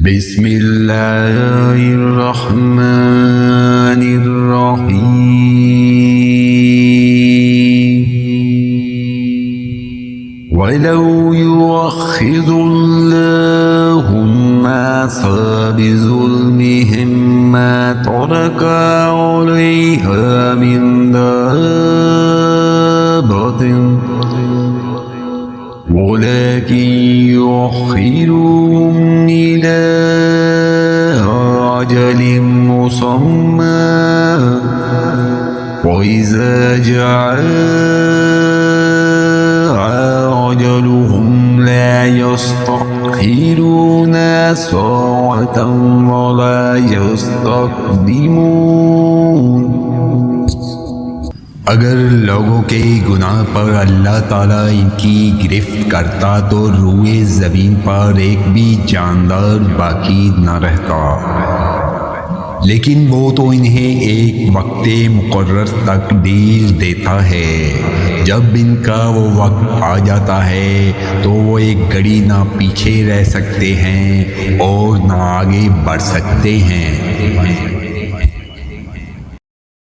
बिस्मिल्लाहिर्रहमानिर्रहीम वलौ युअख्खिरुल्लाहु अन्नासा बिजुल्मिहिम मा तरका अलैहा मिन दाब्बतिन वलाकिन युअख्खिरुहुम इला अजलिन मुसम्मा वइज़ा जाअ अजलुहुम ला यस्तअखिरुना साअतन वला यस्तक़दिमून। अगर लोगों के गुनाह पर अल्लाह ताला इनकी गिरफ्त करता तो रूए ज़मीन पर एक भी जानदार बाकी न रहता, लेकिन वो तो इन्हें एक वक्त मुकर्रर तकदीर देता है। जब इनका वो वक्त आ जाता है तो वो एक घड़ी ना पीछे रह सकते हैं और ना आगे बढ़ सकते हैं।